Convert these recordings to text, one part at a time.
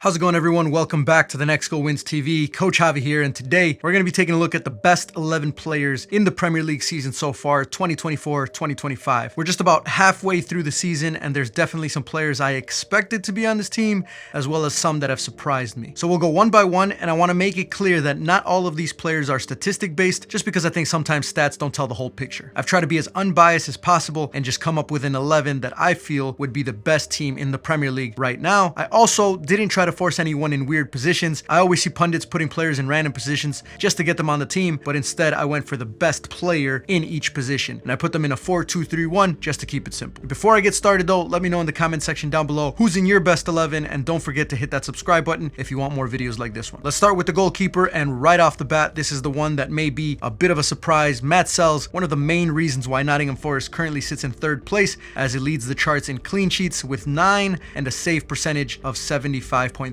How's it going, everyone? Welcome back to the Next Goal Wins TV. Coach Javi here, and today we're going to be taking a look at the best 11 players in the Premier League season so far, 2024-2025. We're just about halfway through the season, and there's definitely some players I expected to be on this team, as well as some that have surprised me. So we'll go one by one, and I want to make it clear that not all of these players are statistic-based, just because I think sometimes stats don't tell the whole picture. I've tried to be as unbiased as possible and just come up with an 11 that I feel would be the best team in the Premier League right now. I also didn't try to force anyone in weird positions. I always see pundits putting players in random positions just to get them on the team, but instead I went for the best player in each position, and I put them in a 4-2-3-1 just to keep it simple. Before I get started though, let me know in the comment section down below who's in your best 11, and don't forget to hit that subscribe button if you want more videos like this one. Let's start with the goalkeeper, and right off the bat, this is the one that may be a bit of a surprise. Matt Sells, one of the main reasons why Nottingham Forest currently sits in third place, as he leads the charts in clean sheets with 9 and a save percentage of 75.3%.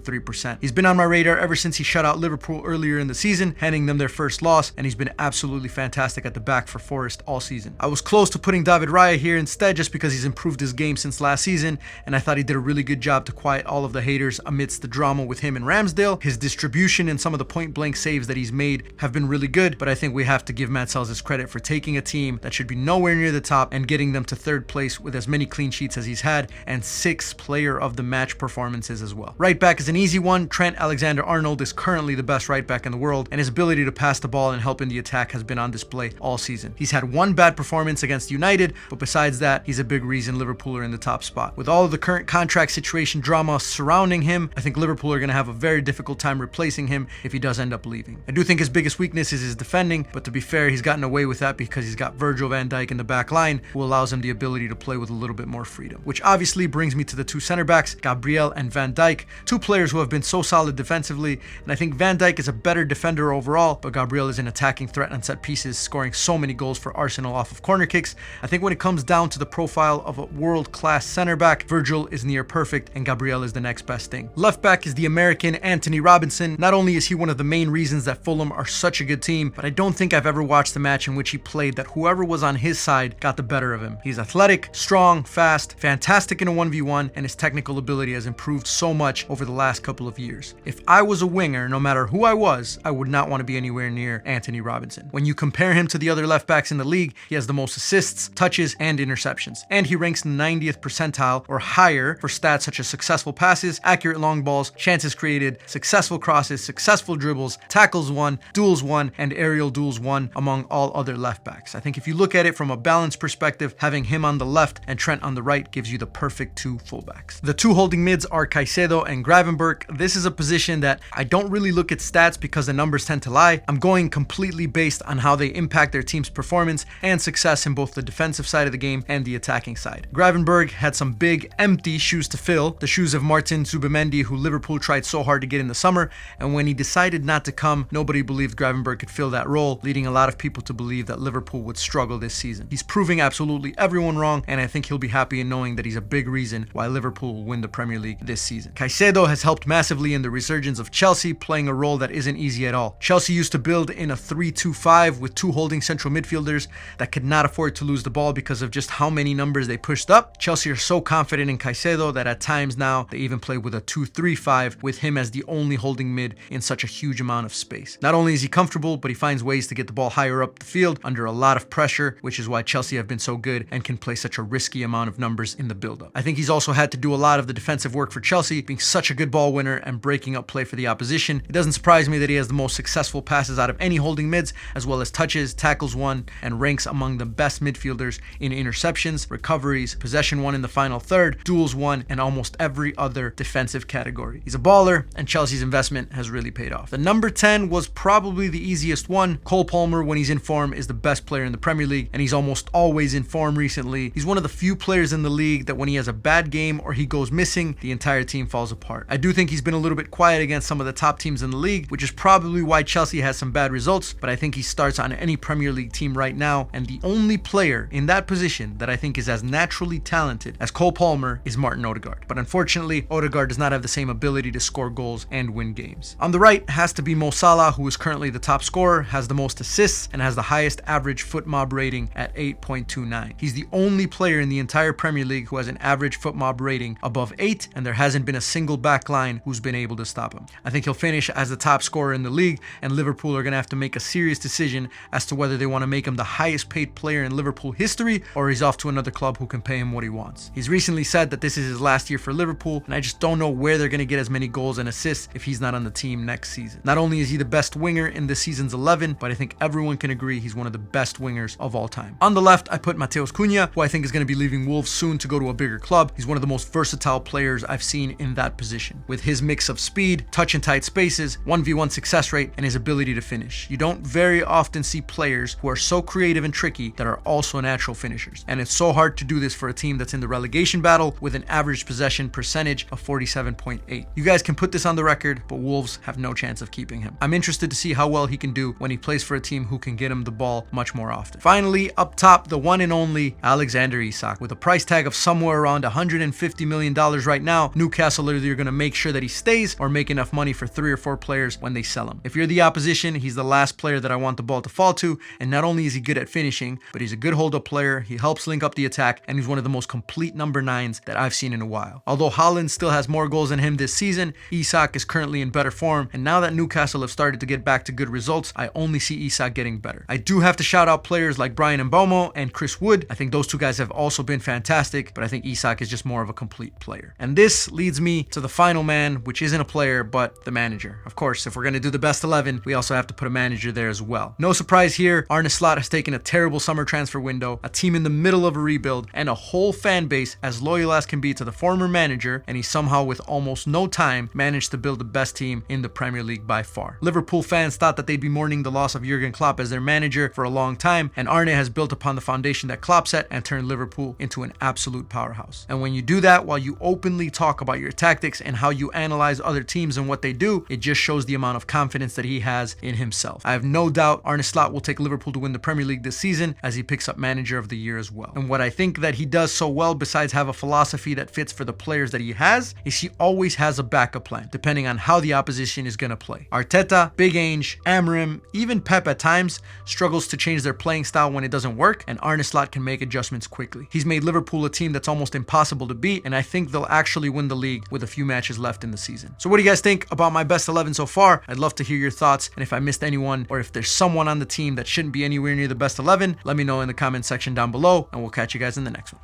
He's been on my radar ever since he shut out Liverpool earlier in the season, handing them their first loss, and he's been absolutely fantastic at the back for Forest all season. I was close to putting David Raya here instead, just because he's improved his game since last season, and I thought he did a really good job to quiet all of the haters amidst the drama with him and Ramsdale. His distribution and some of the point-blank saves that he's made have been really good, but I think we have to give Matt Sells his credit for taking a team that should be nowhere near the top and getting them to third place with as many clean sheets as he's had and 6 player of the match performances as well. Right back is an easy one. Trent Alexander-Arnold is currently the best right back in the world, and his ability to pass the ball and help in the attack has been on display all season. He's had one bad performance against United, but besides that, he's a big reason Liverpool are in the top spot. With all of the current contract situation drama surrounding him, I think Liverpool are going to have a very difficult time replacing him if he does end up leaving. I do think his biggest weakness is his defending, but to be fair, he's gotten away with that because he's got Virgil van Dijk in the back line, who allows him the ability to play with a little bit more freedom. Which obviously brings me to the two center backs, Gabriel and Van Dijk, two players who have been so solid defensively, and I think Van Dijk is a better defender overall, but Gabriel is an attacking threat on set pieces, scoring so many goals for Arsenal off of corner kicks. I think when it comes down to the profile of a world-class center back, Virgil is near perfect and Gabriel is the next best thing. Left back is the American Anthony Robinson. Not only is he one of the main reasons that Fulham are such a good team, but I don't think I've ever watched a match in which he played that whoever was on his side got the better of him. He's athletic, strong, fast, fantastic in a 1v1, and his technical ability has improved so much over the last couple of years. If I was a winger, no matter who I was, I would not want to be anywhere near Anthony Robinson. When you compare him to the other left backs in the league, he has the most assists, touches, and interceptions. And he ranks 90th percentile or higher for stats such as successful passes, accurate long balls, chances created, successful crosses, successful dribbles, tackles won, duels won, and aerial duels won among all other left backs. I think if you look at it from a balanced perspective, having him on the left and Trent on the right gives you the perfect two fullbacks. The two holding mids are Caicedo and Gravenberch. This is a position that I don't really look at stats because the numbers tend to lie. I'm going completely based on how they impact their team's performance and success in both the defensive side of the game and the attacking side. Gravenberch had some big empty shoes to fill, the shoes of Martin Zubimendi, who Liverpool tried so hard to get in the summer, and when he decided not to come, nobody believed Gravenberch could fill that role, leading a lot of people to believe that Liverpool would struggle this season. He's proving absolutely everyone wrong, and I think he'll be happy in knowing that he's a big reason why Liverpool will win the Premier League this season. Caicedo has helped massively in the resurgence of Chelsea, playing a role that isn't easy at all. Chelsea used to build in a 3-2-5 with two holding central midfielders that could not afford to lose the ball because of just how many numbers they pushed up. Chelsea are so confident in Caicedo that at times now they even play with a 2-3-5 with him as the only holding mid in such a huge amount of space. Not only is he comfortable, but he finds ways to get the ball higher up the field under a lot of pressure, which is why Chelsea have been so good and can play such a risky amount of numbers in the build-up. I think he's also had to do a lot of the defensive work for Chelsea, being such a good ball winner and breaking up play for the opposition. It doesn't surprise me that he has the most successful passes out of any holding mids, as well as touches, tackles won, and ranks among the best midfielders in interceptions, recoveries, possession won in the final third, duels won, and almost every other defensive category. He's a baller, and Chelsea's investment has really paid off. The number 10 was probably the easiest one. Cole Palmer, when he's in form, is the best player in the Premier League, and he's almost always in form recently. He's one of the few players in the league that when he has a bad game or he goes missing, the entire team falls apart. I do think he's been a little bit quiet against some of the top teams in the league, which is probably why Chelsea has some bad results, but I think he starts on any Premier League team right now, and the only player in that position that I think is as naturally talented as Cole Palmer is Martin Odegaard. But unfortunately, Odegaard does not have the same ability to score goals and win games. On the right has to be Mo Salah, who is currently the top scorer, has the most assists, and has the highest average foot mob rating at 8.29. He's the only player in the entire Premier League who has an average foot mob rating above 8, and there hasn't been a single back back line who's been able to stop him. I think he'll finish as the top scorer in the league, and Liverpool are going to have to make a serious decision as to whether they want to make him the highest paid player in Liverpool history or he's off to another club who can pay him what he wants. He's recently said that this is his last year for Liverpool, and I just don't know where they're going to get as many goals and assists if he's not on the team next season. Not only is he the best winger in this season's 11, but I think everyone can agree he's one of the best wingers of all time. On the left, I put Matheus Cunha, who I think is going to be leaving Wolves soon to go to a bigger club. He's one of the most versatile players I've seen in that position. With his mix of speed, touch in tight spaces, 1v1 success rate, and his ability to finish. You don't very often see players who are so creative and tricky that are also natural finishers. And it's so hard to do this for a team that's in the relegation battle with an average possession percentage of 47.8. You guys can put this on the record, but Wolves have no chance of keeping him. I'm interested to see how well he can do when he plays for a team who can get him the ball much more often. Finally, up top, the one and only Alexander Isak. With a price tag of somewhere around $150 million right now, Newcastle are either going to make sure that he stays or make enough money for 3 or 4 players when they sell him. If you're the opposition, he's the last player that I want the ball to fall to, and not only is he good at finishing, but he's a good hold-up player, he helps link up the attack, and he's one of the most complete number 9s that I've seen in a while. Although Haaland still has more goals than him this season, Isak is currently in better form, and now that Newcastle have started to get back to good results, I only see Isak getting better. I do have to shout out players like Brian Mbeumo and Chris Wood. I think those two guys have also been fantastic, but I think Isak is just more of a complete player. And this leads me to the final man, which isn't a player, but the manager. Of course, if we're going to do the best 11, we also have to put a manager there as well. No surprise here, Arne Slot has taken a terrible summer transfer window, a team in the middle of a rebuild, and a whole fan base as loyal as can be to the former manager, and he somehow, with almost no time, managed to build the best team in the Premier League by far. Liverpool fans thought that they'd be mourning the loss of Jurgen Klopp as their manager for a long time, and Arne has built upon the foundation that Klopp set and turned Liverpool into an absolute powerhouse. And when you do that while you openly talk about your tactics and how you analyze other teams and what they do, it just shows the amount of confidence that he has in himself. I have no doubt Arne Slot will take Liverpool to win the Premier League this season as he picks up manager of the year as well. And what I think that he does so well, besides have a philosophy that fits for the players that he has, is he always has a backup plan depending on how the opposition is going to play. Arteta, Big Ange, Amram, even Pep at times struggles to change their playing style when it doesn't work, and Arne Slot can make adjustments quickly. He's made Liverpool a team that's almost impossible to beat, and I think they'll actually win the league with a few matches left in the season. So what do you guys think about my best 11 so far? I'd love to hear your thoughts, and if I missed anyone or if there's someone on the team that shouldn't be anywhere near the best 11, let me know in the comment section down below, and we'll catch you guys in the next one.